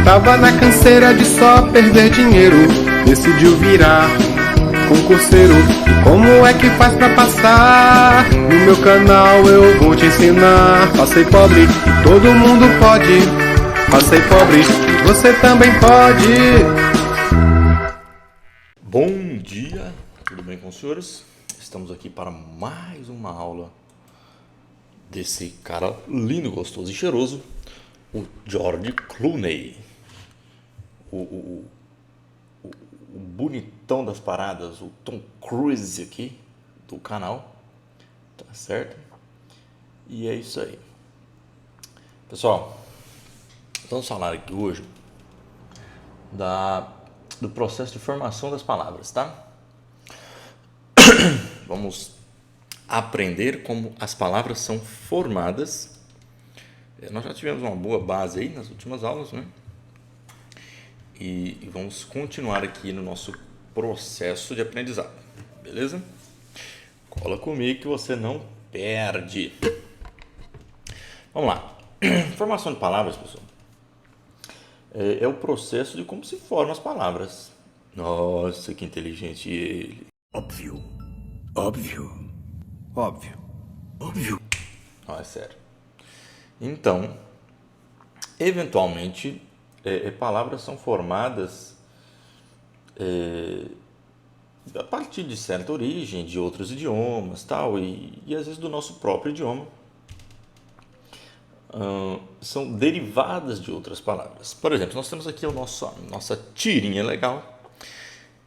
Tava na canseira de só perder dinheiro, decidiu virar concurseiro. E como é que faz pra passar? No meu canal eu vou te ensinar. Passei pobre, todo mundo pode. Passei pobre, você também pode. Bom dia, tudo bem com os senhores? Estamos aqui para mais uma aula desse cara lindo, gostoso e cheiroso, o George Clooney, o bonitão das paradas, o Tom Cruise aqui do canal, tá certo? E é isso aí. Pessoal, vamos falar aqui hoje do processo de formação das palavras, tá? Vamos aprender como as palavras são formadas. Nós já tivemos uma boa base aí nas últimas aulas, né? E vamos continuar aqui no nosso processo de aprendizado, beleza? Cola comigo que você não perde. Vamos lá. Formação de palavras, pessoal, é o processo de como se formam as palavras. Nossa, que inteligente ele. Óbvio. Óbvio. Óbvio. Óbvio. Não, é sério. Então, eventualmente, palavras são formadas a partir de certa origem, de outros idiomas, tal, e às vezes do nosso próprio idioma. São derivadas de outras palavras. Por exemplo, nós temos aqui a nossa tirinha legal,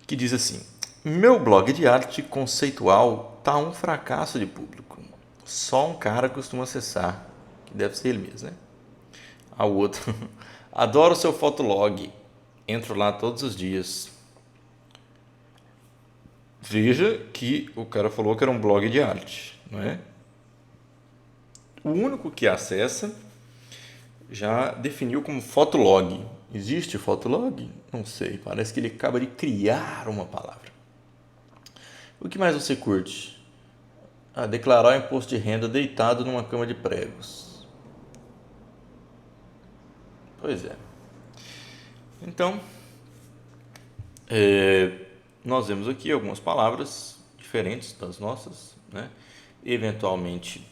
que diz assim: meu blog de arte conceitual tá um fracasso de público. Só um cara costuma acessar, que deve ser ele mesmo, né? A outro: adoro seu fotolog, entro lá todos os dias. Veja que o cara falou que era um blog de arte, não é? O único que acessa já definiu como fotolog. Existe fotolog? Não sei, parece que ele acaba de criar uma palavra. O que mais você curte? Declarar o imposto de renda deitado numa cama de pregos. Pois é. Então, nós vemos aqui algumas palavras diferentes das nossas, né? Eventualmente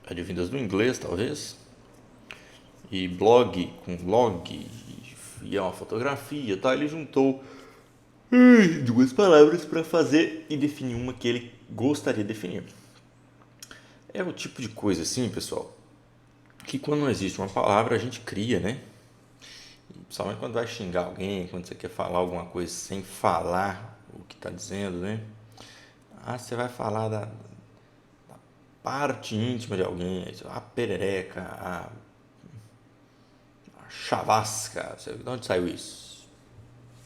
advindas do inglês, talvez. E blog com log, e é uma fotografia, tá? Ele juntou duas palavras para fazer e definir uma que ele gostaria de definir. É o tipo de coisa assim, pessoal, que quando não existe uma palavra a gente cria, né? Principalmente quando vai xingar alguém, quando você quer falar alguma coisa sem falar o que está dizendo, né? Você vai falar da parte íntima de alguém, a perereca, a chavasca, de onde saiu isso?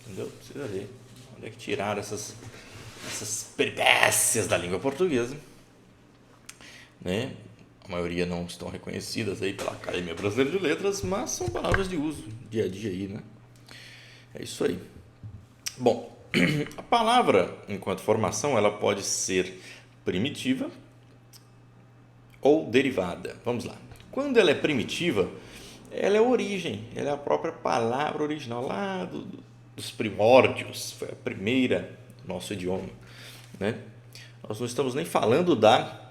Entendeu? Precisa ver onde é que tiraram essas peripécias da língua portuguesa, né? A maioria não estão reconhecidas aí pela Academia Brasileira de Letras, mas são palavras de uso dia a dia aí, né? É isso aí. Bom, a palavra, enquanto formação, ela pode ser primitiva ou derivada. Vamos lá. Quando ela é primitiva, ela é a origem, ela é a própria palavra original lá dos primórdios, foi a primeira do nosso idioma, né? Nós não estamos nem falando da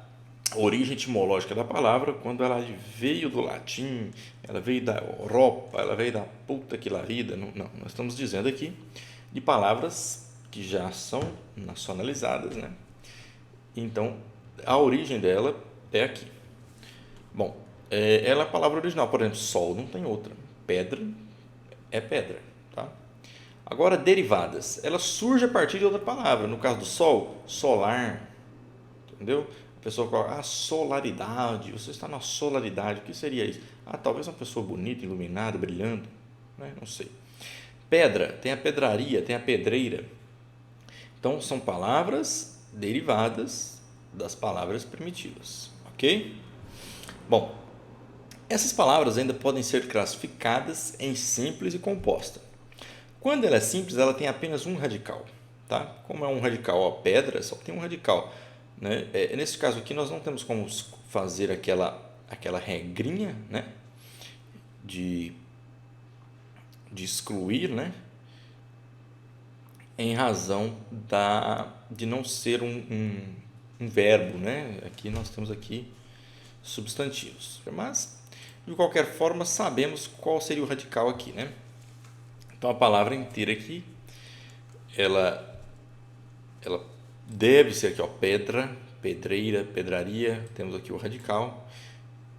origem etimológica da palavra, quando ela veio do latim, ela veio da Europa, ela veio da puta que lá vida. Não, nós estamos dizendo aqui de palavras que já são nacionalizadas, né? Então, a origem dela é aqui. Bom, ela é a palavra original. Por exemplo, sol não tem outra. Pedra é pedra, tá? Agora, derivadas. Ela surge a partir de outra palavra. No caso do sol, solar. Entendeu? A pessoa fala, solaridade. Você está na solaridade. O que seria isso? Talvez uma pessoa bonita, iluminada, brilhando. Né? Não sei. Pedra. Tem a pedraria, tem a pedreira. Então, são palavras derivadas das palavras primitivas. Ok? Bom, essas palavras ainda podem ser classificadas em simples e composta. Quando ela é simples, ela tem apenas um radical, tá? Como é um radical, a pedra só tem um radical, né? Nesse caso aqui, nós não temos como fazer aquela regrinha, né? de excluir, né? Em razão de não ser um verbo, né? Aqui nós temos aqui substantivos, mas de qualquer forma sabemos qual seria o radical aqui, né? Então a palavra inteira aqui, ela deve ser aqui, ó, pedra, pedreira, pedraria, temos aqui o radical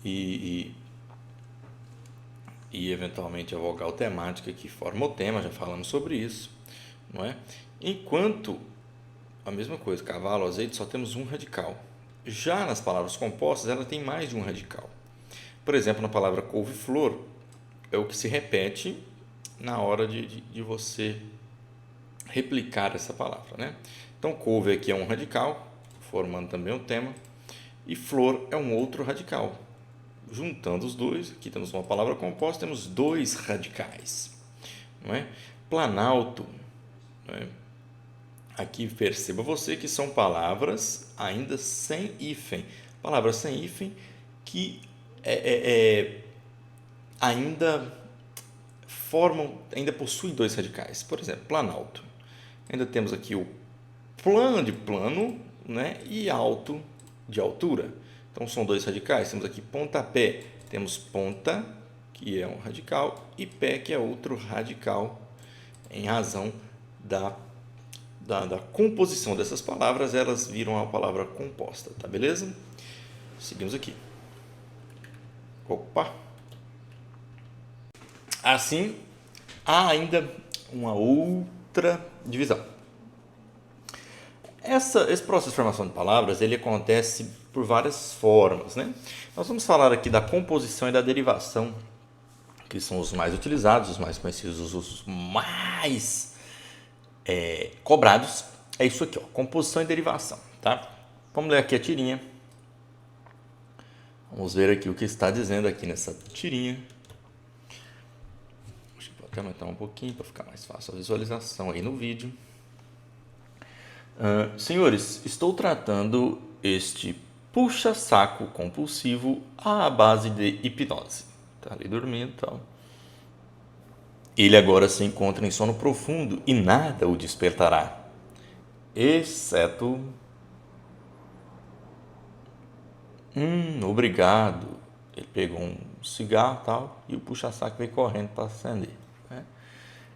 e eventualmente a vogal temática que forma o tema, já falamos sobre isso, não é? Enquanto a mesma coisa, cavalo, azeite, só temos um radical. Já nas palavras compostas, ela tem mais de um radical. Por exemplo, na palavra couve-flor, é o que se repete na hora de você replicar essa palavra, né? Então, couve aqui é um radical, formando também o tema, e flor é um outro radical. Juntando os dois, aqui temos uma palavra composta, temos dois radicais, não é? Planalto, não é? Aqui perceba você que são palavras ainda sem hífen, palavras sem hífen que ainda possuem dois radicais. Por exemplo, planalto, ainda temos aqui o plano de plano, né? E alto de altura. Então, são dois radicais. Temos aqui pontapé, temos ponta, que é um radical, e pé, que é outro radical, em razão da composição dessas palavras, elas viram a palavra composta, tá beleza? Seguimos aqui. Opa! Assim, há ainda uma outra divisão. Esse processo de formação de palavras, ele acontece por várias formas, né? Nós vamos falar aqui da composição e da derivação, que são os mais utilizados, os mais conhecidos, os mais cobrados. É isso aqui, ó, composição e derivação, tá? Vamos ler aqui a tirinha. Vamos ver aqui o que está dizendo aqui nessa tirinha. Vou até aumentar um pouquinho para ficar mais fácil a visualização aí no vídeo. Senhores, estou tratando este puxa-saco compulsivo à base de hipnose. Está ali dormindo e tal. Ele agora se encontra em sono profundo e nada o despertará, exceto... obrigado. Ele pegou um cigarro e tal, e o puxa-saco veio correndo para acender, né?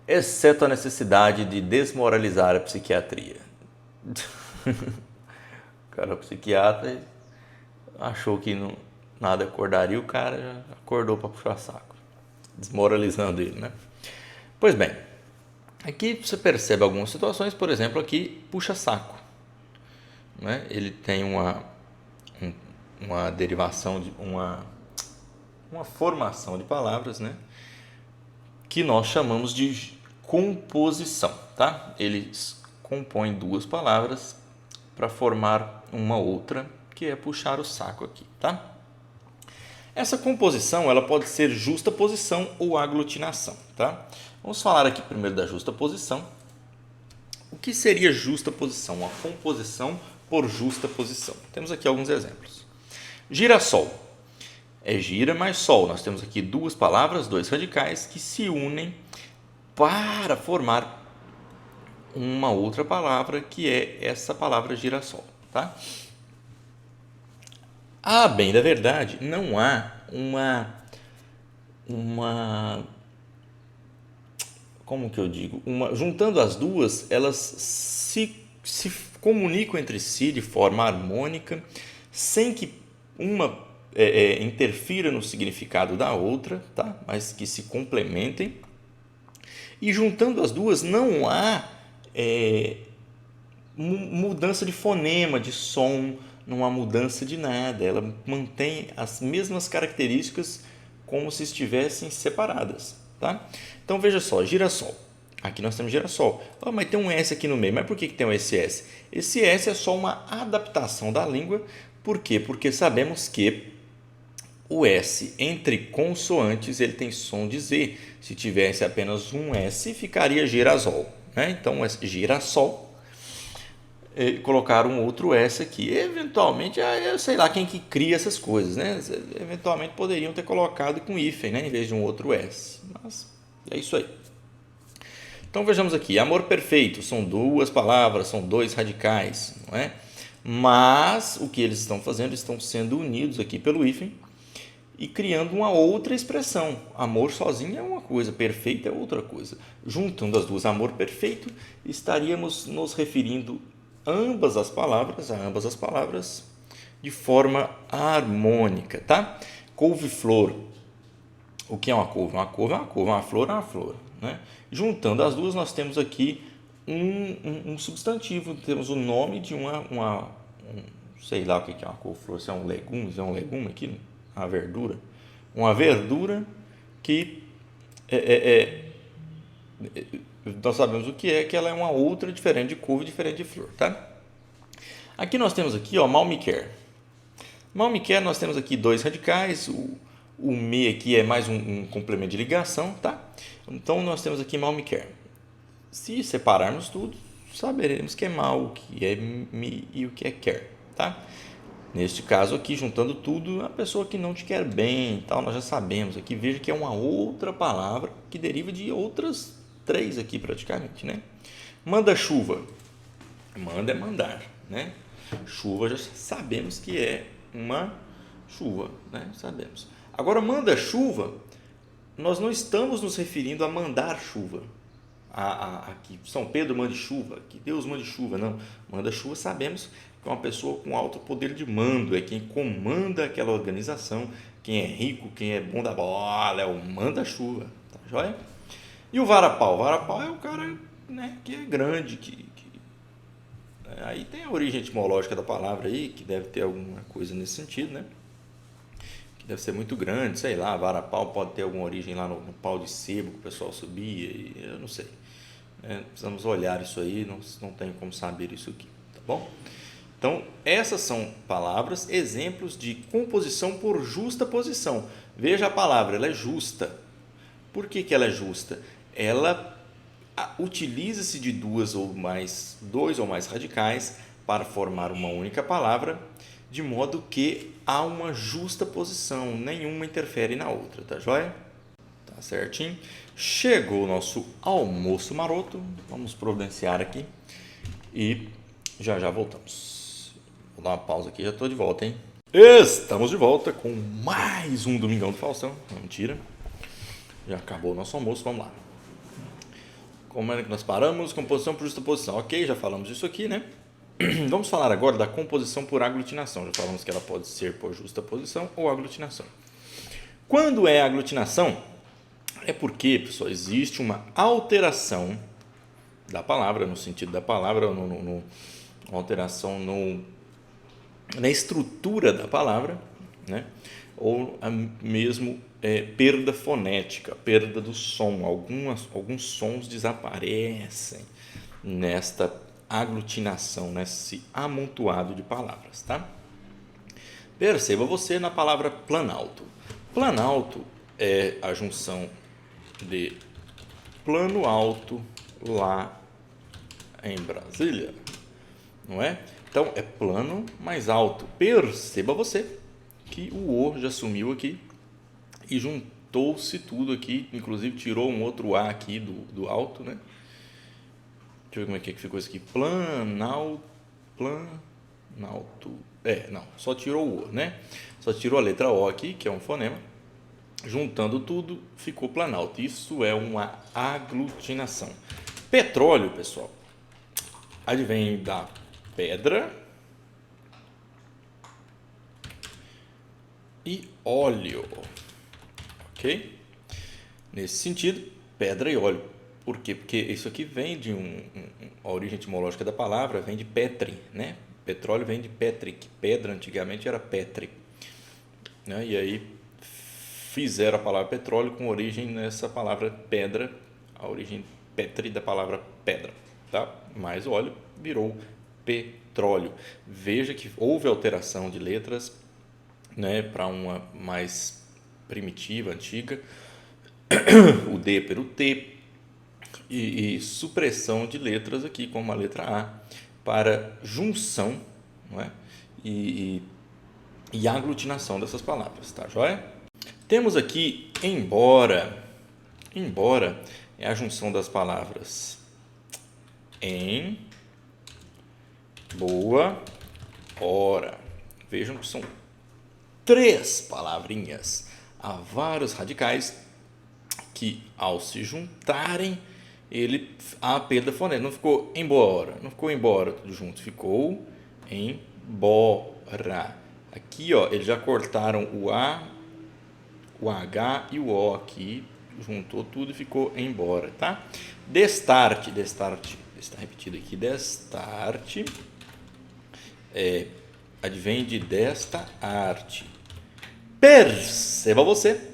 Exceto a necessidade de desmoralizar a psiquiatria. O cara, o psiquiatra, achou que nada acordaria, o cara já acordou para puxar saco, desmoralizando ele, né? Pois bem, aqui você percebe algumas situações, por exemplo, aqui puxa saco, né? Ele tem uma derivação de uma formação de palavras, né? Que nós chamamos de composição, tá? Eles compõem duas palavras para formar uma outra, que é puxar o saco aqui, tá? Essa composição, ela pode ser justaposição ou aglutinação, tá? Vamos falar aqui primeiro da justaposição. O que seria justaposição? Uma composição por justaposição. Temos aqui alguns exemplos. Girassol. É gira mais sol. Nós temos aqui duas palavras, dois radicais, que se unem para formar uma outra palavra, que é essa palavra girassol, tá? A bem da verdade, não há como que eu digo? Juntando as duas, elas se comunicam entre si de forma harmônica, sem que uma interfira no significado da outra, tá? Mas que se complementem. E juntando as duas, não há mudança de fonema, de som, não há mudança de nada. Ela mantém as mesmas características como se estivessem separadas, tá? Então veja só, girassol. Aqui nós temos girassol. Mas tem um S aqui no meio. Mas por que tem esse S? Esse S é só uma adaptação da língua. Por quê? Porque sabemos que o S entre consoantes ele tem som de Z. Se tivesse apenas um S, ficaria girassol, né? Então, girassol. Colocar um outro S aqui. Eventualmente, eu sei lá quem que cria essas coisas, né? Eventualmente poderiam ter colocado com hífen, né? Em vez de um outro S. Mas É isso aí. Então vejamos aqui, amor perfeito, são duas palavras, são dois radicais, não é? Mas o que eles estão fazendo, estão sendo unidos aqui pelo hífen e criando uma outra expressão. Amor sozinho é uma coisa, perfeito é outra coisa. Juntando as duas, amor perfeito, estaríamos nos referindo a ambas as palavras de forma harmônica, tá? Couve-flor. O que é uma couve? Uma couve é uma couve, uma flor é uma flor, né? Juntando as duas, nós temos aqui um substantivo, temos o nome de sei lá o que é uma couve-flor, se é um legume aqui, uma verdura que nós sabemos o que ela é uma outra diferente de couve, diferente de flor, tá? Aqui nós temos aqui, ó, mal me quer. Mal me quer, nós temos aqui dois radicais, o me aqui é mais um complemento de ligação, tá? Então nós temos aqui mal me quer. Se separarmos tudo, saberemos que é mal, o que é me e o que é quer, tá? Neste caso aqui, juntando tudo, a pessoa que não te quer bem, tal, nós já sabemos aqui, veja que é uma outra palavra que deriva de outras três aqui praticamente, né? Manda chuva. Manda é mandar, né? Chuva já sabemos que é uma chuva, né? Sabemos. Agora, manda chuva, nós não estamos nos referindo a mandar chuva. Aqui, São Pedro mande chuva, que Deus mande chuva, não. Manda chuva, sabemos que é uma pessoa com alto poder de mando, é quem comanda aquela organização, quem é rico, quem é bom da bola, é o manda-chuva, tá joia? E o varapau? O varapau é o cara, né, que é grande, aí tem a origem etimológica da palavra aí, que deve ter alguma coisa nesse sentido, né? Que deve ser muito grande, sei lá, varapau pode ter alguma origem lá no pau de sebo que o pessoal subia, eu não sei. Precisamos olhar isso aí, não tem como saber isso aqui, tá bom? Então, essas são palavras, exemplos de composição por justa posição. Veja a palavra, ela é justa. Por que ela é justa? Ela utiliza-se de dois ou mais radicais para formar uma única palavra, de modo que há uma justa posição, nenhuma interfere na outra, tá joia? Tá certinho? Chegou o nosso almoço maroto, vamos providenciar aqui e já voltamos. Vou dar uma pausa aqui, já estou de volta, hein? Estamos de volta com mais um Domingão do Faustão. Não, mentira. Já acabou o nosso almoço, vamos lá. Como é que nós paramos? Composição por justa posição. Ok, já falamos disso aqui, né? Vamos falar agora da composição por aglutinação. Já falamos que ela pode ser por justa posição ou aglutinação. Quando é aglutinação, é porque, pessoal, existe uma alteração da palavra, no sentido da palavra, uma alteração na estrutura da palavra, né? Ou mesmo perda fonética, perda do som. Alguns sons desaparecem nesta aglutinação, nesse amontoado de palavras, tá? Perceba você na palavra planalto. Planalto é a junção de plano alto lá em Brasília, não é? Então, é plano mais alto. Perceba você que o O já sumiu aqui e juntou-se tudo aqui, inclusive tirou um outro A aqui do alto, né? Deixa eu ver como é que ficou isso aqui. Planalto. Não, só tirou o O, né? Só tirou a letra O aqui, que é um fonema. Juntando tudo, ficou planalto. Isso é uma aglutinação. Petróleo, pessoal, advém da pedra e óleo, ok? Nesse sentido, pedra e óleo. Por quê? Porque isso aqui vem de a origem etimológica da palavra vem de petri, né? Petróleo vem de petric, pedra antigamente era petri, né? E aí fizeram a palavra petróleo com origem nessa palavra pedra, a origem petri da palavra pedra, tá? Mais óleo virou petróleo. Veja que houve alteração de letras, né, para uma mais primitiva, antiga, o D pelo T, e supressão de letras aqui, como a letra A, para junção, não é? e aglutinação dessas palavras, tá joia? Temos aqui embora. Embora é a junção das palavras em boa hora. Vejam que são 3 palavrinhas. Há vários radicais que, ao se juntarem, ele a perda fonética. Não ficou em boa hora, não ficou embora tudo junto, ficou em bora. Aqui, ó, eles já cortaram o A, o H e o O aqui, juntou tudo e ficou embora, tá? Destarte, está repetido aqui, destarte, advém de desta arte. Perceba você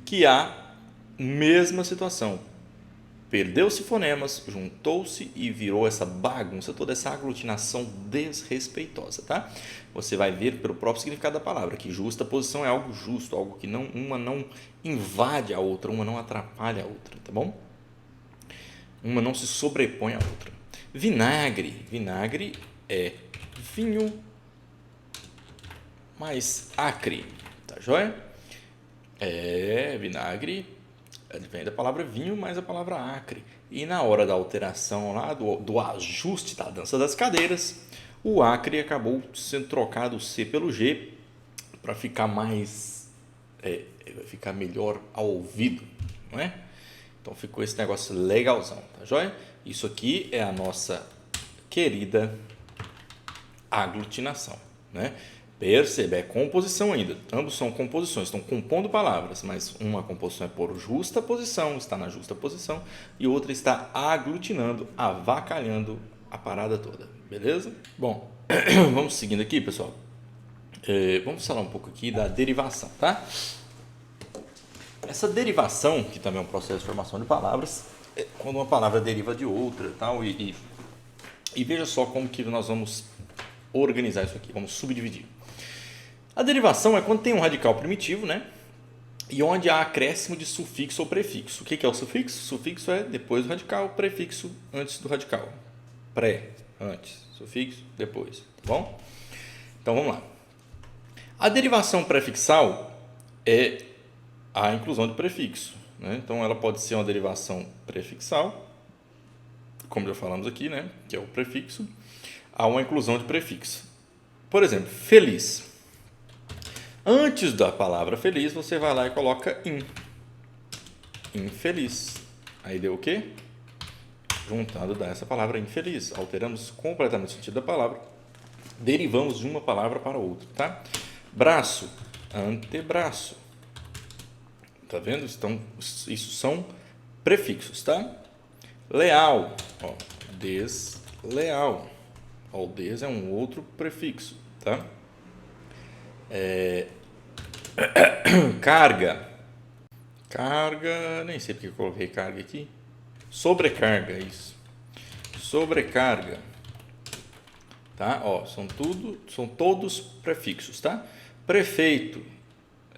que há mesma situação. Perdeu-se fonemas, juntou-se e virou essa bagunça, toda essa aglutinação desrespeitosa, tá? Você vai ver pelo próprio significado da palavra que justa posição é algo justo, algo que não, uma não invade a outra, uma não atrapalha a outra, tá bom? Uma não se sobrepõe à outra. Vinagre, vinagre é vinho mais acre, tá joia? Vinagre vem da palavra vinho mais a palavra acre. E na hora da alteração lá, do ajuste da dança das cadeiras, o acre acabou sendo trocado o C pelo G para ficar mais, ficar melhor ao ouvido, não é? Então ficou esse negócio legalzão, tá joia? Isso aqui é a nossa querida aglutinação, né? Perceba, é composição ainda. Ambos são composições, estão compondo palavras, mas uma composição é por justa posição, está na justa posição, e outra está aglutinando, avacalhando a parada toda, beleza? Bom, vamos seguindo aqui, pessoal. Vamos falar um pouco aqui da derivação, tá? Essa derivação, que também é um processo de formação de palavras, é quando uma palavra deriva de outra, tal, e veja só como que nós vamos organizar isso aqui, vamos subdividir. A derivação é quando tem um radical primitivo, né? E onde há acréscimo de sufixo ou prefixo. O que é o sufixo? Sufixo é depois do radical, prefixo antes do radical. Pré, antes, sufixo, depois, tá bom? Então vamos lá. A derivação prefixal é a inclusão de prefixo, né? Então ela pode ser uma derivação prefixal, como já falamos aqui, né? Que é o prefixo, a uma inclusão de prefixo. Por exemplo, feliz. Antes da palavra feliz, você vai lá e coloca in. Infeliz. Aí deu o quê? Juntando dá essa palavra infeliz. Alteramos completamente o sentido da palavra. Derivamos de uma palavra para outra, tá? Braço, antebraço. Tá vendo? Então, isso são prefixos, tá? Leal, ó, desleal. Ó, o des é um outro prefixo, tá? Carga. Carga, nem sei porque eu coloquei carga aqui. Sobrecarga, isso. Sobrecarga. Tá? Ó, são todos prefixos, tá? Prefeito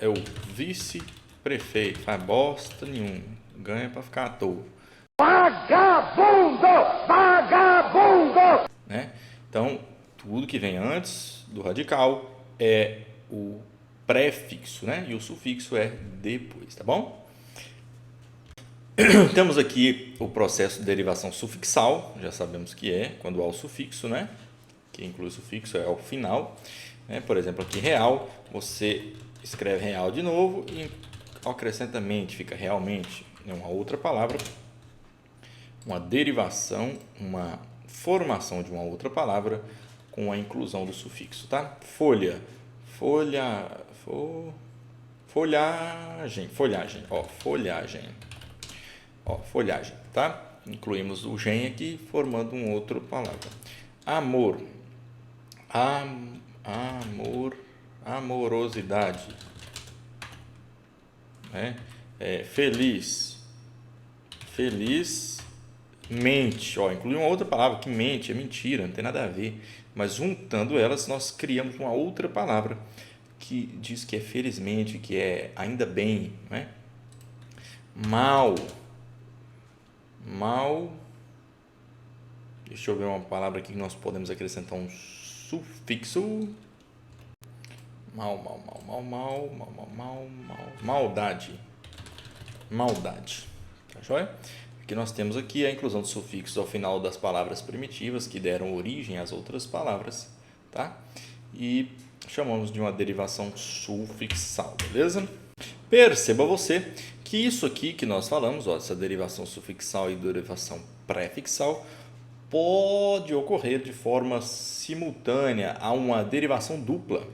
é o vice-prefeito. Faz bosta nenhuma. Ganha para ficar à toa. Vagabundo! Vagabundo! Né? Então, tudo que vem antes do radical é o prefixo, né? E o sufixo é depois, tá bom? Temos aqui o processo de derivação sufixal, já sabemos que é quando há o sufixo, né? Que inclui o sufixo, é ao final. Né? Por exemplo, aqui real, você escreve real de novo e acrescenta mente, fica realmente, é uma outra palavra, uma derivação, uma formação de uma outra palavra com a inclusão do sufixo, tá? Folha, folhagem, folhagem, tá? Incluímos o gen aqui, formando uma outra palavra. Amor, amorosidade, né? Feliz, mente, ó, inclui uma outra palavra que mente, é mentira, não tem nada a ver, mas juntando elas nós criamos uma outra palavra que diz que é felizmente, que é ainda bem, né? Mal, deixa eu ver uma palavra aqui que nós podemos acrescentar um sufixo. Maldade, tá joia? Aqui nós temos aqui a inclusão de sufixos ao final das palavras primitivas que deram origem às outras palavras, tá? E chamamos de uma derivação sufixal, beleza? Perceba você que isso aqui que nós falamos, ó, essa derivação sufixal e derivação prefixal, pode ocorrer de forma simultânea a uma derivação dupla.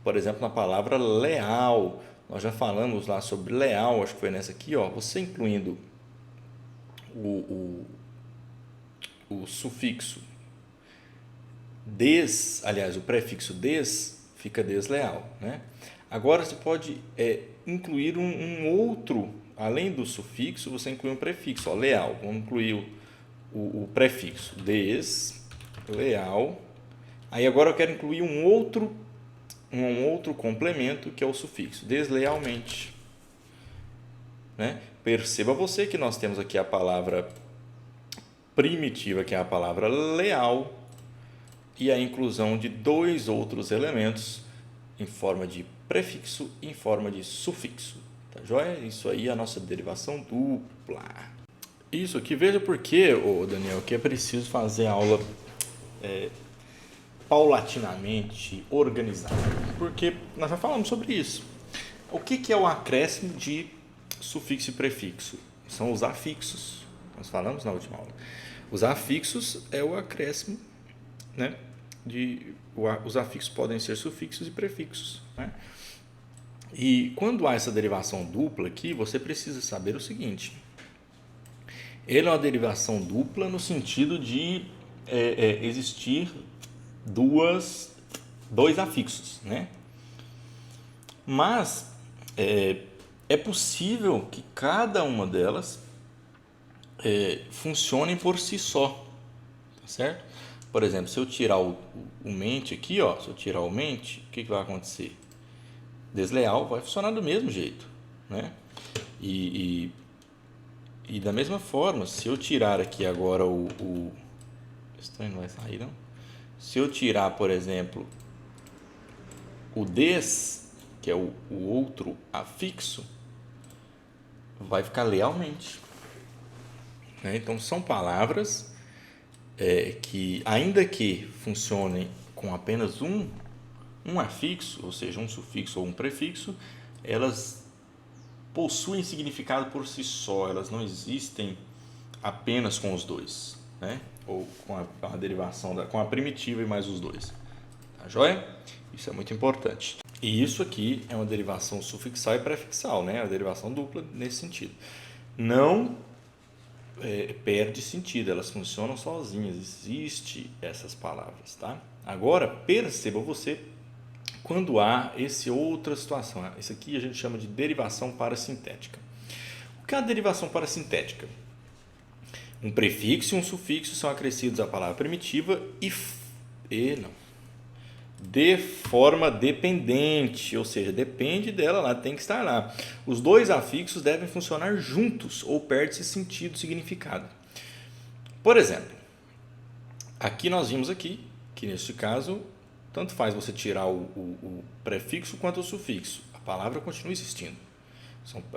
Por exemplo, na palavra leal, nós já falamos lá sobre leal, acho que foi nessa aqui, ó, você incluindo o sufixo des, aliás, o prefixo des, fica desleal, né? Agora você pode incluir um outro, além do sufixo, você inclui um prefixo, ó, leal. Vamos incluir o prefixo desleal. Aí agora eu quero incluir um outro complemento que é o sufixo deslealmente, né? Perceba você que nós temos aqui a palavra primitiva, que é a palavra leal, e a inclusão de dois outros elementos em forma de prefixo e em forma de sufixo. Tá joia? Isso aí é a nossa derivação dupla. Isso aqui, veja por que, Daniel, que é preciso fazer a aula paulatinamente, organizada. Porque nós já falamos sobre isso. O que é o acréscimo de sufixo e prefixo? São os afixos. Nós falamos na última aula. Os afixos é o acréscimo, né? Os afixos podem ser sufixos e prefixos, né? E quando há essa derivação dupla aqui, você precisa saber o seguinte: ele é uma derivação dupla no sentido de existir dois afixos, né? Mas é possível que cada uma delas funcione por si só, tá certo? Por exemplo, se eu tirar o mente aqui, ó, se eu tirar o mente, o que vai acontecer? Desleal vai funcionar do mesmo jeito, né? E da mesma forma, se eu tirar aqui agora estranho, não vai sair, não? Se eu tirar, por exemplo, o des, que é o outro afixo, vai ficar lealmente, né? Então, são palavras que, ainda que funcionem com apenas um afixo, ou seja, um sufixo ou um prefixo, elas possuem significado por si só, elas não existem apenas com os dois, né? Ou com a derivação, com a primitiva e mais os dois. Tá joia? Isso é muito importante. E isso aqui é uma derivação sufixal e prefixal, né? Uma derivação dupla nesse sentido. Não perde sentido, elas funcionam sozinhas, existem essas palavras, tá? Agora, perceba você quando há essa outra situação. Isso aqui a gente chama de derivação parasintética. O que é a derivação parasintética? Um prefixo e um sufixo são acrescidos à palavra primitiva de forma dependente, ou seja, depende dela lá, tem que estar lá. Os dois afixos devem funcionar juntos ou perde-se sentido, significado. Por exemplo, aqui nós vimos aqui que neste caso tanto faz você tirar o prefixo quanto o sufixo, a palavra continua existindo.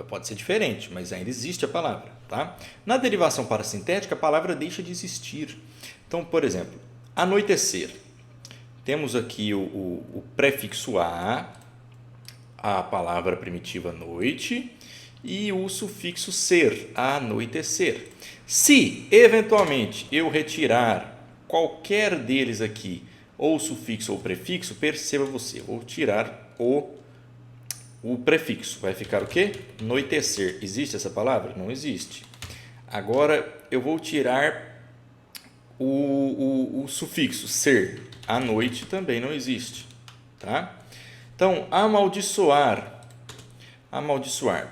Pode ser diferente, mas ainda existe a palavra, tá? Na derivação parasintética, a palavra deixa de existir. Então, por exemplo, anoitecer. Temos aqui o prefixo a palavra primitiva noite, e o sufixo ser, anoitecer. Se, eventualmente, eu retirar qualquer deles aqui, ou sufixo ou prefixo, perceba você, vou tirar o prefixo. Vai ficar o quê? Anoitecer. Existe essa palavra? Não existe. Agora, eu vou tirar o sufixo ser. A noite também não existe, tá? Então, amaldiçoar. Amaldiçoar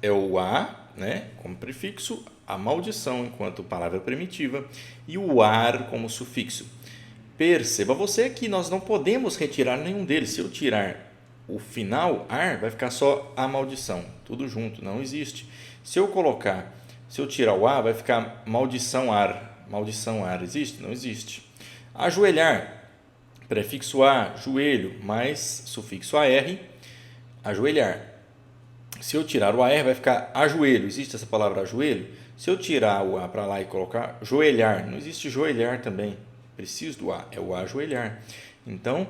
é o a, né, como prefixo, a maldição enquanto palavra primitiva e o ar como sufixo. Perceba você que nós não podemos retirar nenhum deles. Se eu tirar o final ar, vai ficar só a maldição, tudo junto, não existe. Se eu tirar o a, vai ficar maldição ar. Maldição ar existe? Não existe. Ajoelhar, prefixo a, joelho, mais sufixo ar, ajoelhar. Se eu tirar o AR, vai ficar ajoelho. Existe essa palavra ajoelho? Se eu tirar o A para lá e colocar joelhar, não existe joelhar também. Preciso do A, é o ajoelhar. Então,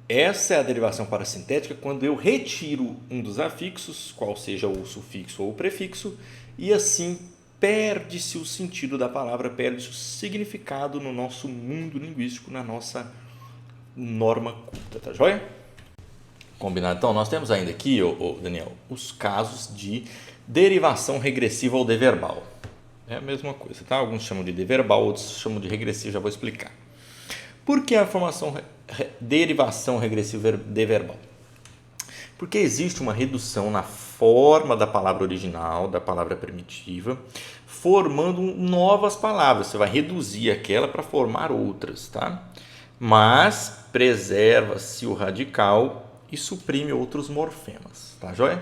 essa é a derivação parassintética quando eu retiro um dos afixos, qual seja o sufixo ou o prefixo, e assim perde-se o sentido da palavra, perde-se o significado no nosso mundo linguístico, na nossa norma culta, tá joia? Combinado? Então, nós temos ainda aqui, Daniel, os casos de derivação regressiva ou deverbal. É a mesma coisa, tá? Alguns chamam de deverbal, outros chamam de regressivo, já vou explicar. Por que a derivação regressiva deverbal? Porque existe uma redução na forma da palavra original, da palavra primitiva, formando novas palavras. Você vai reduzir aquela para formar outras, tá? Mas preserva-se o radical e suprime outros morfemas, tá joia?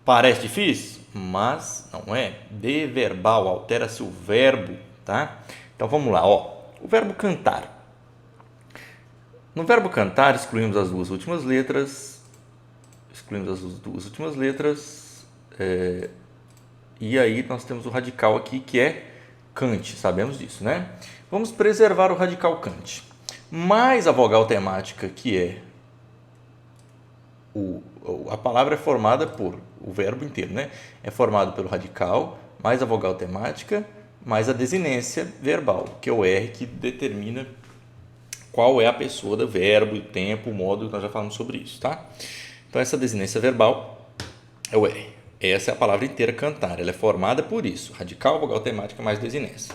Parece difícil, mas não é. Deverbal, altera-se o verbo, tá? Então vamos lá, ó. O verbo cantar. No verbo cantar, excluímos as duas últimas letras. E aí nós temos o radical aqui que é cante, sabemos disso, né? Vamos preservar o radical cante. Mais a vogal temática, que é a palavra é formada por o verbo inteiro, né? É formado pelo radical, mais a vogal temática, mais a desinência verbal, que é o R, que determina qual é a pessoa do verbo, o tempo, o modo, nós já falamos sobre isso, tá? Então, essa desinência verbal é o R. Essa é a palavra inteira cantar, ela é formada por isso, radical, vogal temática, mais desinência.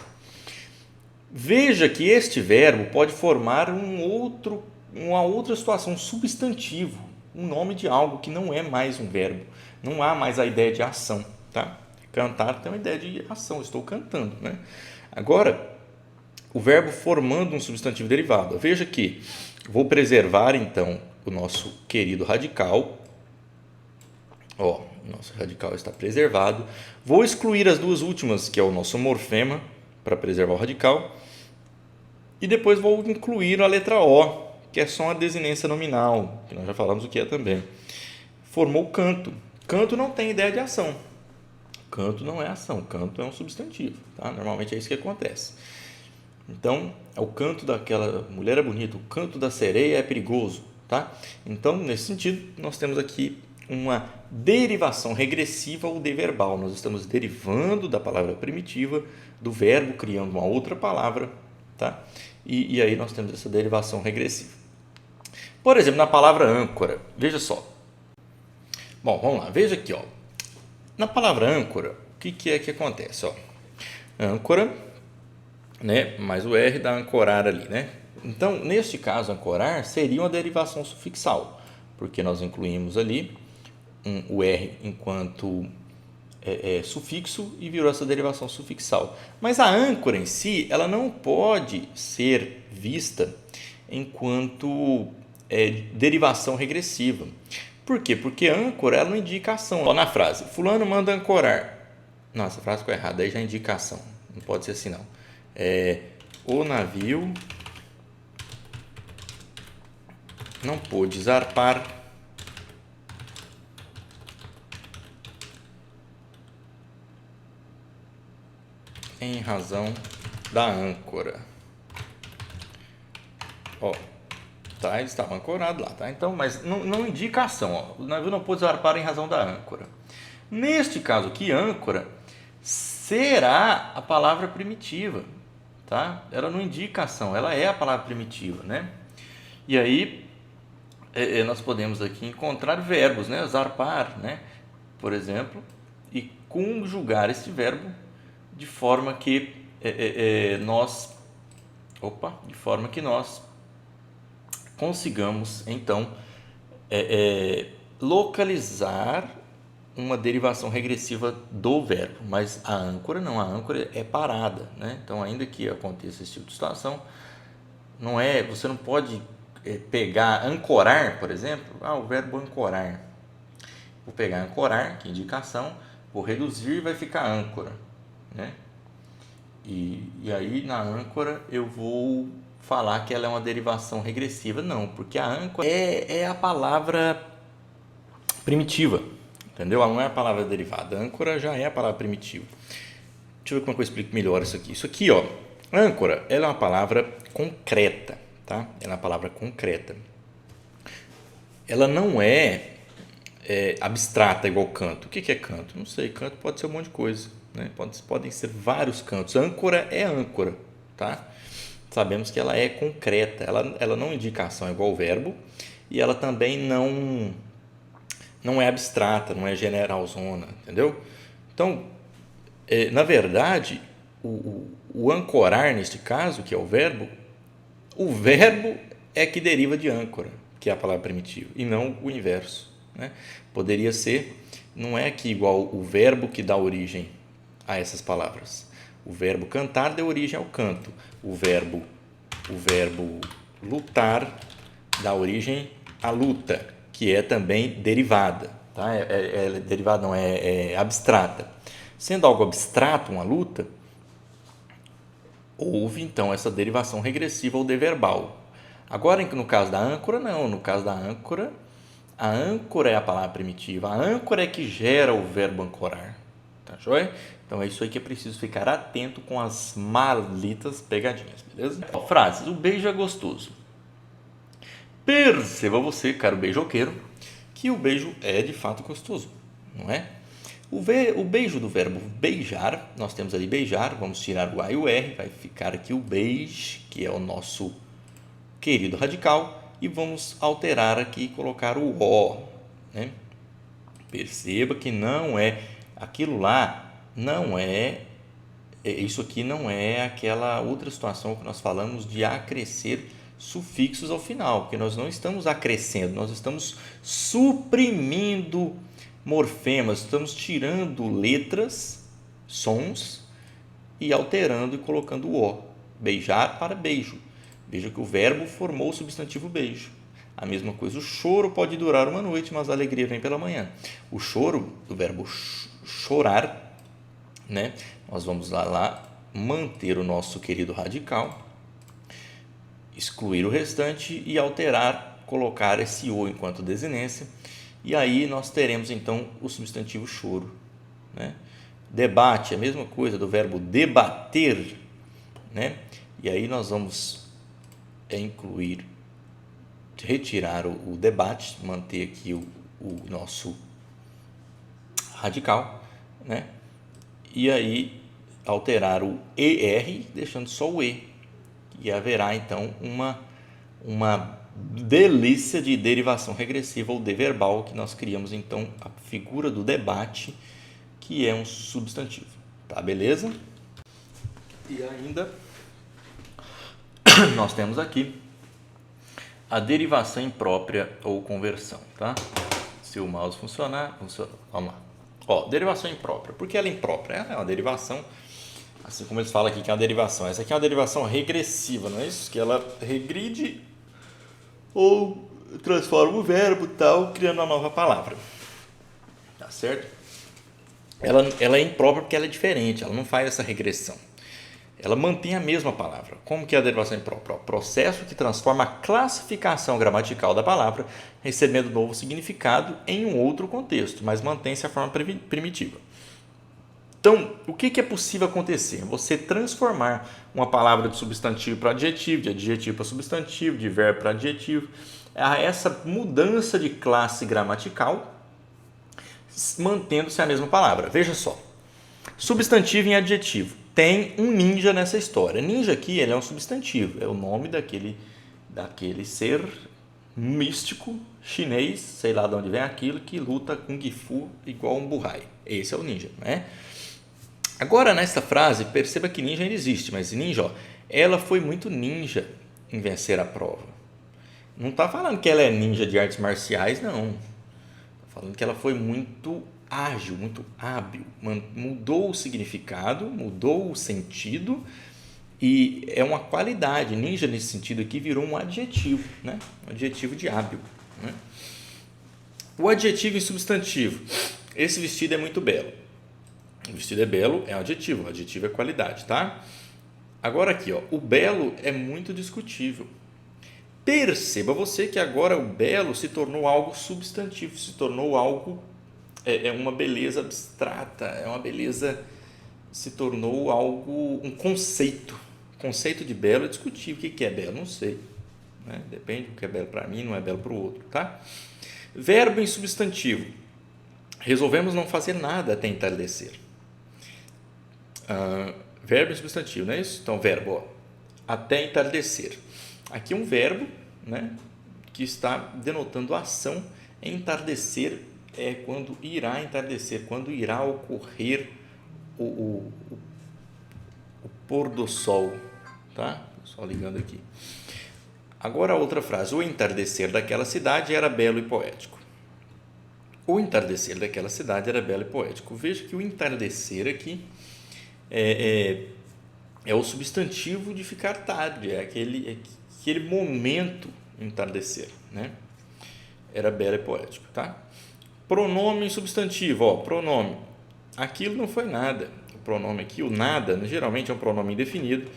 Veja que este verbo pode formar uma outra situação, um substantivo, um nome de algo que não é mais um verbo, não há mais a ideia de ação, tá? Cantar tem uma ideia de ação, estou cantando, né? Agora, o verbo formando um substantivo derivado. Veja que vou preservar, então, o nosso querido radical. Ó, o nosso radical está preservado. Vou excluir as duas últimas, que é o nosso morfema, para preservar o radical. E depois vou incluir a letra O, que é só uma desinência nominal, que nós já falamos o que é também. Formou canto. Canto não tem ideia de ação. Canto não é ação, canto é um substantivo, tá? Normalmente é isso que acontece. Então, o canto daquela mulher é bonito, o canto da sereia é perigoso, tá? Então, nesse sentido, nós temos aqui uma derivação regressiva ou deverbal. Nós estamos derivando da palavra primitiva, do verbo, criando uma outra palavra, tá? E aí nós temos essa derivação regressiva. Por exemplo, na palavra âncora, veja só. Bom, vamos lá, veja aqui, ó. Na palavra âncora, o que é que acontece? Ó? Âncora, né, mais o R da ancorar ali, né? Então, neste caso, ancorar seria uma derivação sufixal, porque nós incluímos ali o R enquanto sufixo e virou essa derivação sufixal. Mas a âncora em si, ela não pode ser vista enquanto derivação regressiva. Por quê? Porque âncora ela não indica ação. Ó, na frase, fulano manda ancorar. Nossa, a frase ficou errada, aí já é indicação. Não pode ser assim, não. O navio não pôde zarpar em razão da âncora. Ó, tá, ele estava ancorado lá, tá? Então, mas não indica ação, ó. O navio não pôde zarpar em razão da âncora. Neste caso aqui, âncora será a palavra primitiva, tá? Ela não indica ação, ela é a palavra primitiva, né? E aí nós podemos aqui encontrar verbos, né? Zarpar, né? Por exemplo, e conjugar este verbo de forma que nós consigamos então localizar uma derivação regressiva do verbo, mas a âncora não, a âncora é parada, né? Então, ainda que aconteça esse tipo de situação, você não pode pegar ancorar, por exemplo, o verbo ancorar. Vou pegar ancorar, que é indicação, vou reduzir e vai ficar âncora, né? E aí na âncora eu vou falar que ela é uma derivação regressiva. Não, porque a âncora é a palavra primitiva, entendeu? Ela não é a palavra derivada. Âncora já é a palavra primitiva. Deixa eu ver como é que eu explico melhor isso aqui. Isso aqui, ó, âncora, ela é uma palavra concreta, tá? Ela é uma palavra concreta. Ela não é abstrata igual canto. O que é canto? Não sei, canto pode ser um monte de coisa, né? Podem ser vários cantos. Âncora é âncora, tá? Sabemos que ela é concreta, ela não indica ação igual o verbo, e ela também não é abstrata, não é generalzona, entendeu? Então, na verdade, o ancorar, neste caso, que é o verbo é que deriva de âncora, que é a palavra primitiva, e não o inverso, né? Poderia ser, não é aqui igual o verbo que dá origem a essas palavras. O verbo cantar deu origem ao canto. O verbo lutar dá origem à luta, que é também derivada, tá? Derivada não, é abstrata. Sendo algo abstrato, uma luta, houve então essa derivação regressiva ou deverbal. Agora, no caso da âncora, não. No caso da âncora, a âncora é a palavra primitiva. A âncora é que gera o verbo ancorar. Tá joia? Então é isso aí que é preciso ficar atento com as malitas pegadinhas, beleza? Frases. O beijo é gostoso. Perceba você, caro beijoqueiro, que o beijo é de fato gostoso, não é? O beijo do verbo beijar, nós temos ali beijar, vamos tirar o A e o R, vai ficar aqui o beije, que é o nosso querido radical, e vamos alterar aqui e colocar o O, né? Perceba que não é aquilo lá, não é isso aqui, não é aquela outra situação que nós falamos de acrescer sufixos ao final, porque nós não estamos acrescendo, nós estamos suprimindo morfemas, estamos tirando letras, sons e alterando e colocando o O. Beijar para beijo. Veja que o verbo formou o substantivo beijo. A mesma coisa, o choro pode durar uma noite, mas a alegria vem pela manhã. O choro, do verbo chorar, né? Nós vamos lá manter o nosso querido radical, excluir o restante e alterar, colocar esse O enquanto desinência, e aí nós teremos então o substantivo choro, né? Debate, a mesma coisa do verbo debater, né? E aí nós vamos incluir, retirar o debate, manter aqui o nosso radical, né? E aí alterar o ER, deixando só o E, e haverá então uma delícia de derivação regressiva ou deverbal, que nós criamos então a figura do debate, que é um substantivo, tá, beleza? E ainda nós temos aqui a derivação imprópria ou conversão, tá? Se o mouse funcionar, funcionou. Vamos lá. Ó, derivação imprópria. Por que ela é imprópria? Ela é uma derivação, assim como eles falam aqui que é uma derivação. Essa aqui é uma derivação regressiva, não é isso? Que ela regride ou transforma o verbo tal, criando uma nova palavra. Tá certo? Ela é imprópria porque ela é diferente, ela não faz essa regressão. Ela mantém a mesma palavra. Como que é a derivação imprópria? O processo que transforma a classificação gramatical da palavra, recebendo novo significado em um outro contexto, mas mantém-se a forma primitiva. Então, o que é possível acontecer? Você transformar uma palavra de substantivo para adjetivo, de adjetivo para substantivo, de verbo para adjetivo. Essa mudança de classe gramatical, mantendo-se a mesma palavra. Veja só. Substantivo em adjetivo. Tem um ninja nessa história. Ninja aqui, ele é um substantivo, é o nome daquele ser místico chinês, sei lá de onde vem aquilo, que luta com Gifu igual um burrai. Esse é o ninja, né? Agora, nessa frase, perceba que ninja ainda existe, mas ninja, ó, ela foi muito ninja em vencer a prova. Não está falando que ela é ninja de artes marciais, não. Está falando que ela foi muito ágil, muito hábil, mudou o significado, mudou o sentido, e é uma qualidade. Ninja, nesse sentido aqui, virou um adjetivo, né? Um adjetivo de hábil, né? O adjetivo em substantivo. Esse vestido é muito belo. O vestido é belo, é um adjetivo. O adjetivo é qualidade, tá? Agora aqui, ó, o belo é muito discutível. Perceba você que agora o belo se tornou algo substantivo, se tornou algo, uma beleza abstrata, é uma beleza, se tornou algo, um conceito. O conceito de belo é discutível. O que é belo? Não sei. Né? Depende do que é belo para mim, não é belo para o outro. Tá? Verbo em substantivo. Resolvemos não fazer nada até entardecer. Verbo em substantivo, não é isso? Então, verbo, ó, até entardecer. Aqui um verbo, né, que está denotando a ação. Entardecer é quando irá entardecer, quando irá ocorrer o pôr do sol. Tá? Só ligando aqui. Agora a outra frase. O entardecer daquela cidade era belo e poético. O entardecer daquela cidade era belo e poético. Veja que o entardecer aqui é o substantivo de ficar tarde, é aquele momento entardecer, né? Era belo e poético, tá? Pronome substantivo, ó, pronome. Aquilo não foi nada. O pronome aqui, o nada, geralmente é um pronome indefinido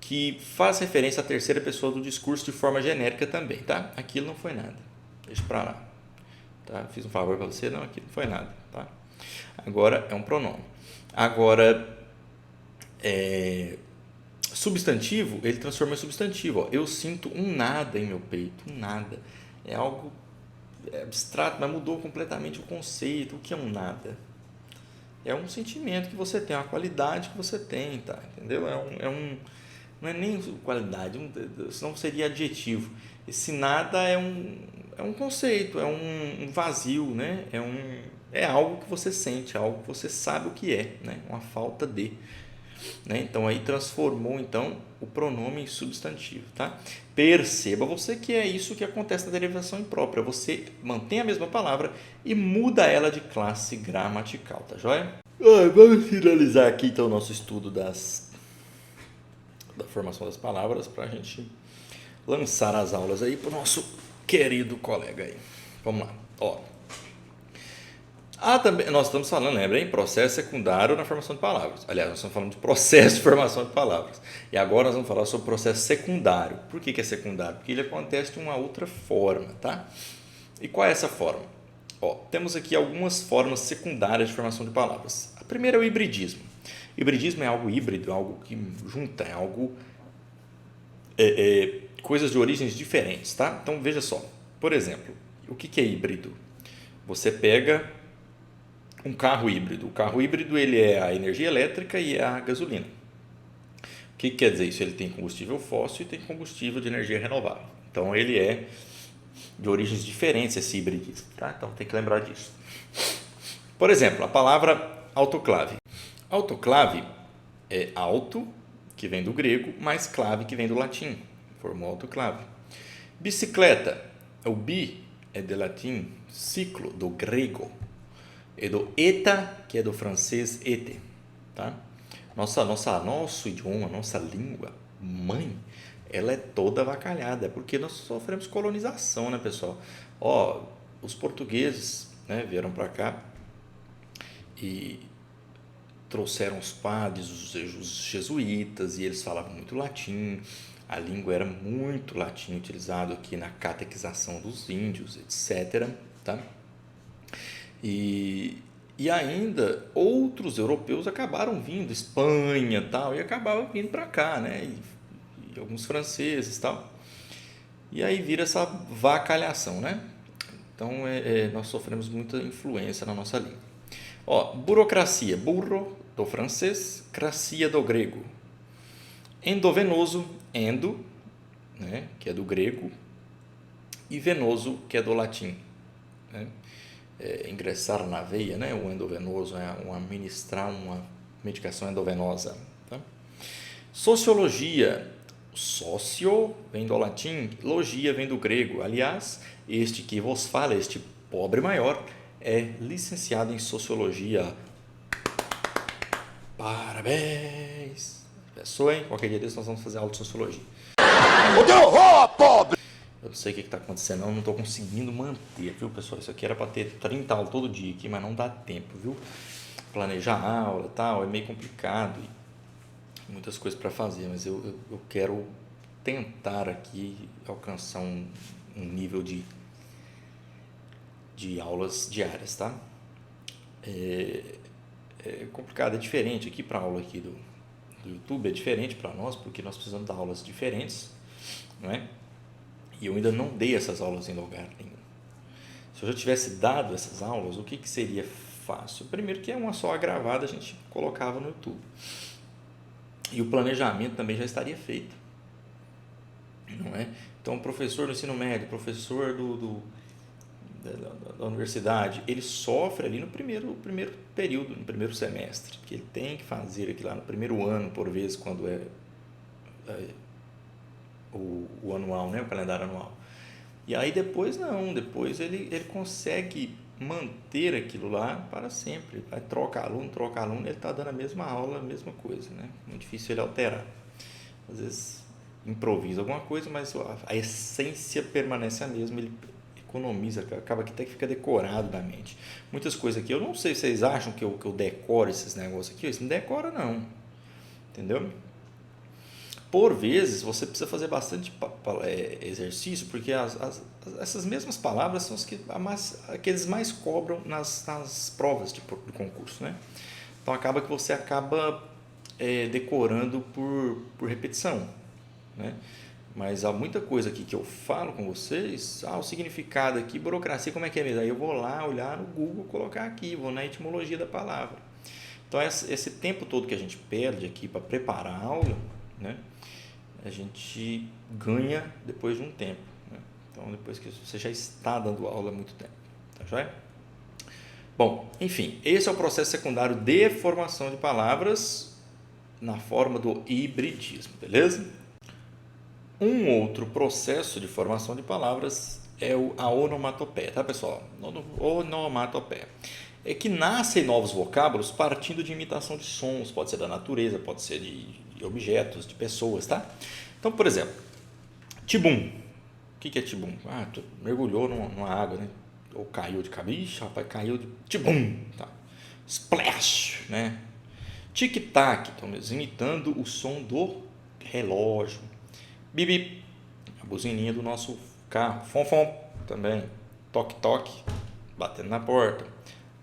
que faz referência à terceira pessoa do discurso de forma genérica também, tá? Aquilo não foi nada. Deixa para lá. Tá? Fiz um favor para você, não, aquilo não foi nada, tá? Agora é um pronome. Agora substantivo, ele transforma em substantivo. Ó. Eu sinto um nada em meu peito, um nada. É algo abstrato, mas mudou completamente o conceito. O que é um nada? É um sentimento que você tem, uma qualidade que você tem, tá? Entendeu? Não é nem qualidade, senão seria adjetivo. Esse nada é um conceito, é um vazio, né? É algo que você sente, algo que você sabe o que é, né? Uma falta de. Né? Então, aí transformou então o pronome em substantivo. Tá? Perceba você que é isso que acontece na derivação imprópria. Você mantém a mesma palavra e muda ela de classe gramatical. Tá joia? Vamos finalizar aqui então o nosso estudo da formação das palavras para a gente lançar as aulas aí para o nosso querido colega aí. Vamos lá. Ó. Também, nós estamos falando, lembra, hein? Processo secundário na formação de palavras. Aliás, nós estamos falando de processo de formação de palavras. E agora nós vamos falar sobre processo secundário. Por que é secundário? Porque ele acontece de uma outra forma, tá? E qual é essa forma? Ó, temos aqui algumas formas secundárias de formação de palavras. A primeira é o hibridismo. Hibridismo é algo híbrido, algo que junta, é algo... coisas de origens diferentes, tá? Então, veja só. Por exemplo, o que é híbrido? Você pega um carro híbrido. O carro híbrido ele é a energia elétrica e é a gasolina. O que quer dizer isso? Ele tem combustível fóssil e tem combustível de energia renovável. Então, ele é de origens diferentes, esse hibridismo. Tá? Então, tem que lembrar disso. Por exemplo, a palavra autoclave. Autoclave é auto, que vem do grego, mais clave, que vem do latim. Formou autoclave. Bicicleta. O bi é de latim, ciclo, do grego. É do eta, que é do francês ete. Tá? Nosso idioma, nossa língua mãe, ela é toda avacalhada, porque nós sofremos colonização, né, pessoal? Ó, os portugueses, né, vieram para cá e trouxeram os padres, os jesuítas, e eles falavam muito latim. A língua era muito latim utilizado aqui na catequização dos índios, etc. Tá? E ainda outros europeus acabaram vindo, Espanha tal, e acabavam vindo para cá, né? E alguns franceses tal. E aí vira essa vacalhação, né? Então nós sofremos muita influência na nossa língua. Ó, burocracia, burro do francês, cracia do grego. Endovenoso, endo, né? Que é do grego, e venoso, que é do latim, né? Ingressar na veia, né? O endovenoso é administrar uma medicação endovenosa. Tá? Sociologia, sócio vem do latim, logia vem do grego. Aliás, este que vos fala, este pobre maior, é licenciado em sociologia. Parabéns! Pessoa, hein? Qualquer dia desse nós vamos fazer aula de sociologia. Pobre! Eu não sei o que está acontecendo, eu não estou conseguindo manter, viu, pessoal? Isso aqui era para ter 30 aulas todo dia aqui, mas não dá tempo, viu? Planejar a aula e tal, é meio complicado, e muitas coisas para fazer, mas eu quero tentar aqui alcançar um nível de aulas diárias, tá? É complicado, é diferente aqui para a aula aqui do YouTube, é diferente para nós, porque nós precisamos dar aulas diferentes, não é? E eu ainda não dei essas aulas em lugar nenhum. Se eu já tivesse dado essas aulas, o que seria fácil? Primeiro que é uma só gravada, a gente colocava no YouTube. E o planejamento também já estaria feito, não é? Então, o professor do ensino médio, professor da universidade, ele sofre ali no primeiro período, no primeiro semestre, que ele tem que fazer aqui lá no primeiro ano, por vezes, quando é o anual, né? O calendário anual. E aí depois não, depois ele consegue manter aquilo lá para sempre. Vai troca aluno, ele está dando a mesma aula, a mesma coisa, né? Muito difícil ele alterar. Às vezes improvisa alguma coisa, mas a essência permanece a mesma, ele economiza, acaba que até que fica decorado na mente. Muitas coisas aqui, eu não sei se vocês acham que eu decoro esses negócios aqui, isso não decora não, entendeu? Por vezes, você precisa fazer bastante exercício, porque essas mesmas palavras são as que eles mais cobram nas provas de concurso, né? Então, acaba que você acaba decorando por repetição, né? Mas há muita coisa aqui que eu falo com vocês, o significado aqui, burocracia, como é que é mesmo? Aí eu vou lá olhar no Google, colocar aqui, vou na etimologia da palavra. Então, esse tempo todo que a gente perde aqui para preparar a aula, né, a gente ganha depois de um tempo, né? Então, depois que você já está dando aula há muito tempo, tá joia? Bom, enfim, esse é o processo secundário de formação de palavras na forma do hibridismo, beleza? Um outro processo de formação de palavras é a onomatopeia, tá, pessoal? Onomatopeia. É que nascem novos vocábulos partindo de imitação de sons, pode ser da natureza, pode ser de objetos, de pessoas, tá? Então, por exemplo, tibum. O que é tibum? Tu mergulhou numa água, né? Ou caiu de cabeça. Ixi, rapaz, caiu de tibum. Tá. Splash, né? Tic-tac, estamos imitando o som do relógio. Bip, a buzininha do nosso carro. Fom, também. Toque, batendo na porta.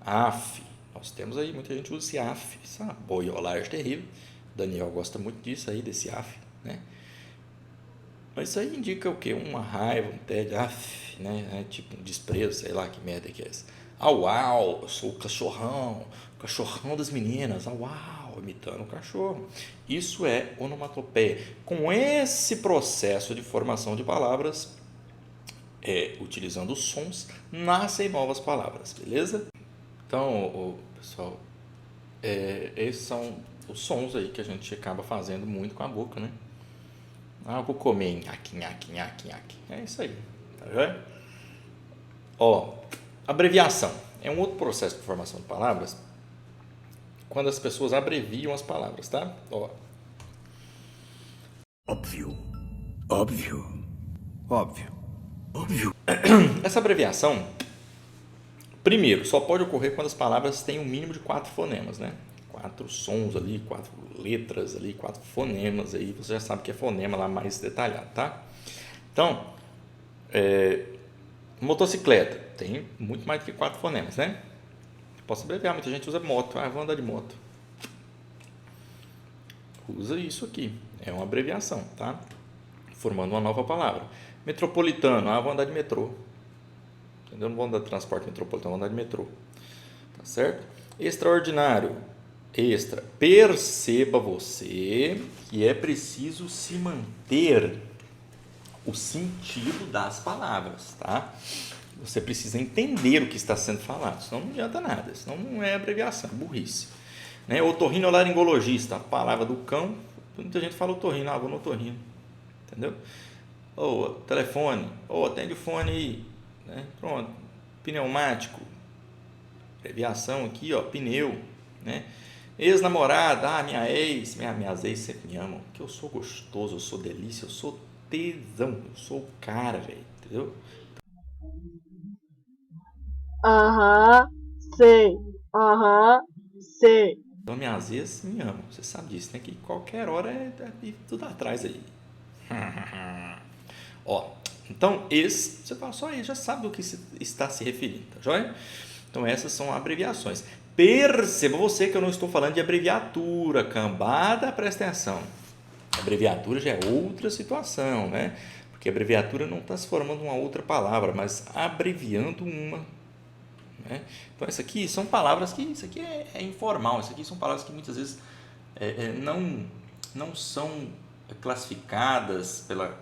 Af, nós temos aí, muita gente usa esse af, essa boiolagem terrível. Daniel gosta muito disso aí, desse af, né? Mas isso aí indica o quê? Uma raiva, um tédio, af, né? Tipo um desprezo, sei lá que merda que é essa. Uau, eu sou o cachorrão das meninas, uau, imitando o cachorro. Isso é onomatopeia. Com esse processo de formação de palavras, utilizando os sons, nascem novas palavras, beleza? Então, pessoal, esses são os sons aí que a gente acaba fazendo muito com a boca, né? Eu vou comer nhaque. É isso aí, tá vendo? Abreviação. É um outro processo de formação de palavras, quando as pessoas abreviam as palavras, tá? Óbvio. Essa abreviação, primeiro, só pode ocorrer quando as palavras têm um mínimo de 4 fonemas, né? 4 sons ali, 4 letras ali, 4 fonemas aí, você já sabe que é fonema lá mais detalhado, tá? Então, motocicleta tem muito mais do que 4 fonemas, né? Posso abreviar, muita gente usa moto, vou andar de moto. Usa isso aqui, é uma abreviação, tá? Formando uma nova palavra. Metropolitano, vou andar de metrô. Entendeu? Não vou andar de transporte metropolitano, vou andar de metrô. Tá certo? Extraordinário. Extra. Perceba você que é preciso se manter o sentido das palavras, tá? Você precisa entender o que está sendo falado, senão não adianta nada, senão não é abreviação, é burrice. Né? Otorrinolaringologista, a palavra do cão, muita gente fala otorrino, vou no otorrino, entendeu? Telefone, atende o fone aí, né? Pronto, pneumático, abreviação aqui, pneu, né? Ex-namorada, minha ex, minhas ex sempre me amam, que eu sou gostoso, eu sou delícia, eu sou tesão, eu sou o cara, velho, entendeu? Sei. Então, minhas ex me amam, você sabe disso, né? Que qualquer hora é tudo atrás aí. Ó, então esse, você fala só aí, já sabe do que está se referindo, tá joia? Então essas são abreviações. Perceba você que eu não estou falando de abreviatura, cambada, presta atenção. Abreviatura já é outra situação, né? Porque abreviatura não está se formando uma outra palavra, mas abreviando uma, né? Então, isso aqui são palavras que, isso aqui é informal, isso aqui são palavras que muitas vezes não são classificadas pela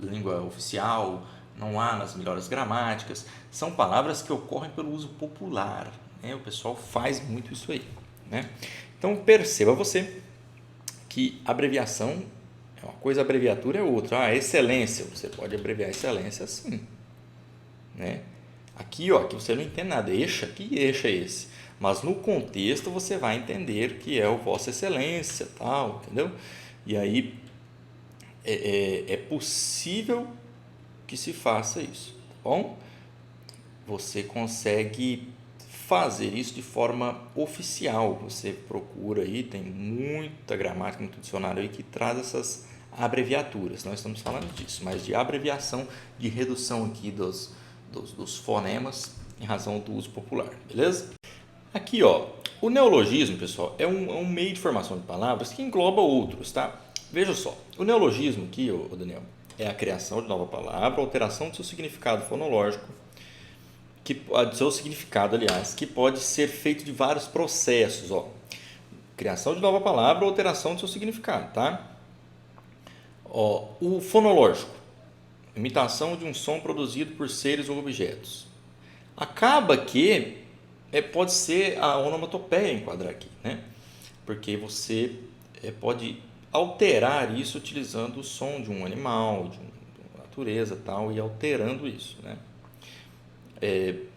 língua oficial, não há nas melhores gramáticas, são palavras que ocorrem pelo uso popular, né? O pessoal faz muito isso aí, né? Então, perceba você que abreviação é uma coisa, abreviatura é outra. Excelência, você pode abreviar excelência assim, né? Aqui, ó, aqui você não entende nada, que eixo é esse? Mas no contexto você vai entender que é o Vossa Excelência, tal, entendeu? E aí é possível que se faça isso, tá bom? Você consegue fazer isso de forma oficial. Você procura aí, tem muita gramática, muito dicionário aí que traz essas abreviaturas. Nós estamos falando disso, mas de abreviação, de redução aqui dos fonemas em razão do uso popular, beleza? Aqui, ó, o neologismo, pessoal, é um meio de formação de palavras que engloba outros, tá? Veja só, o neologismo aqui, ô Daniel, é a criação de nova palavra, alteração do seu significado fonológico, do seu significado, aliás, que pode ser feito de vários processos, ó. Criação de nova palavra, alteração do seu significado, tá? Ó, o fonológico, imitação de um som produzido por seres ou objetos. Acaba que pode ser a onomatopeia enquadrar aqui, né? Porque você pode alterar isso utilizando o som de um animal, de uma natureza, tal, e alterando isso, né?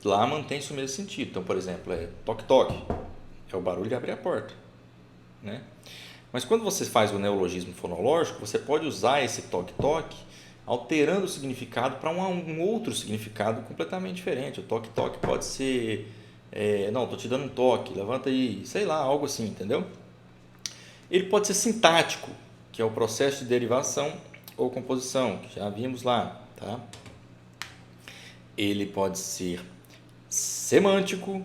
Lá mantém-se o mesmo sentido. Então, por exemplo, toque-toque, é o barulho de abrir a porta, né? Mas quando você faz o neologismo fonológico, você pode usar esse toque-toque alterando o significado para um outro significado completamente diferente. O toque-toque pode ser, não, estou te dando um toque, levanta aí, sei lá, algo assim, entendeu? Ele pode ser sintático, que é o processo de derivação ou composição, que já vimos lá, tá? Ele pode ser semântico.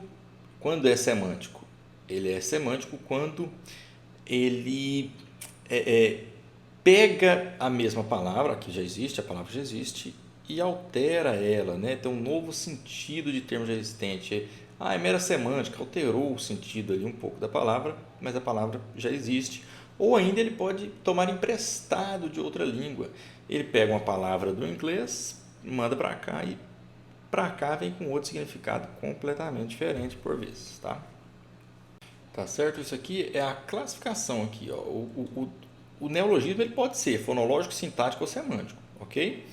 Quando é semântico? Ele é semântico quando ele pega a mesma palavra, que já existe, a palavra já existe, e altera ela, né? Tem um novo sentido de termo já existente. É mera semântica, alterou o sentido ali um pouco da palavra, mas a palavra já existe. Ou ainda ele pode tomar emprestado de outra língua. Ele pega uma palavra do inglês, manda para cá e para cá vem com outro significado completamente diferente por vezes, tá? Tá certo? Isso aqui é a classificação aqui, ó. O neologismo ele pode ser fonológico, sintático ou semântico, ok?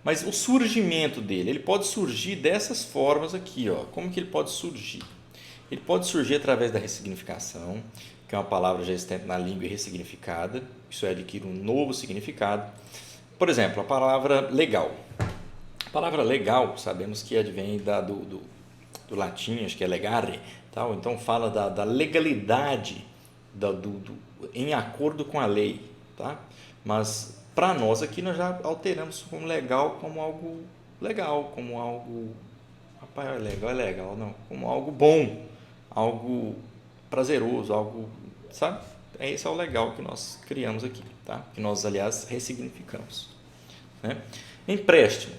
Mas o surgimento dele, ele pode surgir dessas formas aqui, ó. Como que ele pode surgir? Ele pode surgir através da ressignificação, que é uma palavra já existente na língua e ressignificada. Isso adquire um novo significado. Por exemplo, a palavra legal. A palavra legal, sabemos que advém do latim, acho que é legare, tal. Então fala da legalidade em acordo com a lei, tá? Mas para nós aqui nós já alteramos como legal como algo legal, como algo, rapaz, é legal, não, como algo bom, algo prazeroso, algo, sabe? Esse é o legal que nós criamos aqui, tá? Que nós, aliás, ressignificamos, né? Empréstimo.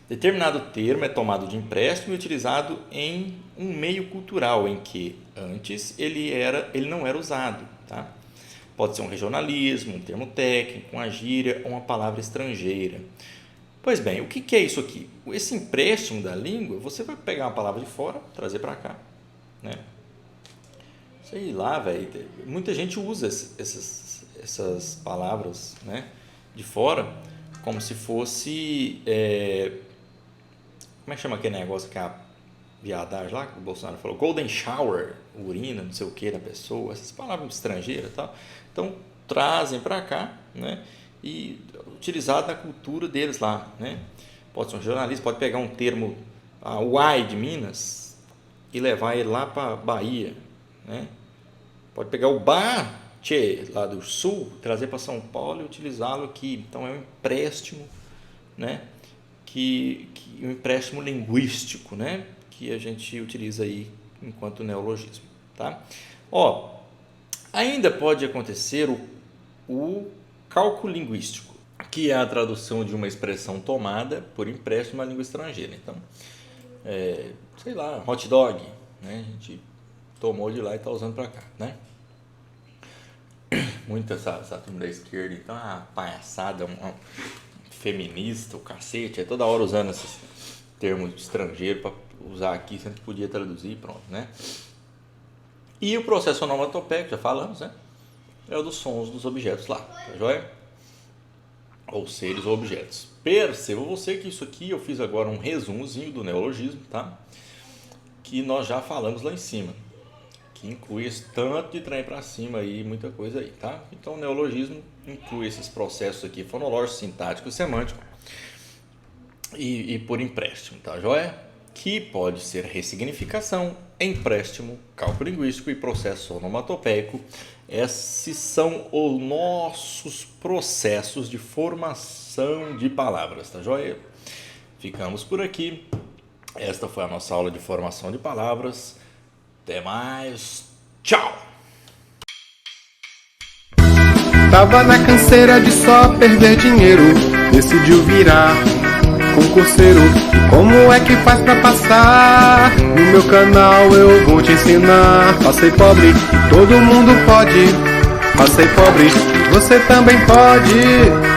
Determinado termo é tomado de empréstimo e utilizado em um meio cultural em que antes ele não era usado, tá? Pode ser um regionalismo, um termo técnico, uma gíria ou uma palavra estrangeira. Pois bem, o que é isso aqui? Esse empréstimo da língua, você vai pegar uma palavra de fora, trazer para cá, né? Sei lá, velho, muita gente usa essas palavras, né, de fora como se fosse... como é que chama aquele negócio que é a viadagem lá, que o Bolsonaro falou? Golden shower, urina, não sei o que da pessoa, essas palavras estrangeiras e tal. Então, trazem para cá, né? E utilizado na cultura deles lá, né? Pode ser um jornalista, pode pegar um termo, uai de Minas, e levar ele lá para Bahia, né? Pode pegar o bar lá do Sul, trazer para São Paulo e utilizá-lo aqui. Então é um empréstimo, né? Um empréstimo linguístico, né? Que a gente utiliza aí enquanto neologismo, tá? Ainda pode acontecer o cálculo linguístico, que é a tradução de uma expressão tomada por empréstimo à língua estrangeira. Então, sei lá, hot dog, né? A gente tomou de lá e está usando para cá, né? Muita essa turma da esquerda, então, a palhaçada, um feminista, o cacete, toda hora usando esses termos estrangeiros para usar aqui, sendo que podia traduzir, pronto, né? E o processo onomatopeico, já falamos, né? É o dos sons dos objetos lá, tá joia? Ou seres ou objetos. Perceba você que isso aqui eu fiz agora um resumozinho do neologismo, tá? Que nós já falamos lá em cima, que inclui esse tanto de trem para cima aí, muita coisa aí, tá? Então o neologismo inclui esses processos aqui, fonológico, sintático, semântico e por empréstimo, tá joia? Que pode ser ressignificação, empréstimo, cálculo linguístico e processo onomatopeico. Esses são os nossos processos de formação de palavras, tá joia? Ficamos por aqui. Esta foi a nossa aula de formação de palavras. Até mais. Tchau! Tava na canseira de só perder dinheiro, decidiu virar concurseiro. E como é que faz pra passar? No meu canal eu vou te ensinar. Passei pobre, todo mundo pode. Passei pobre, você também pode.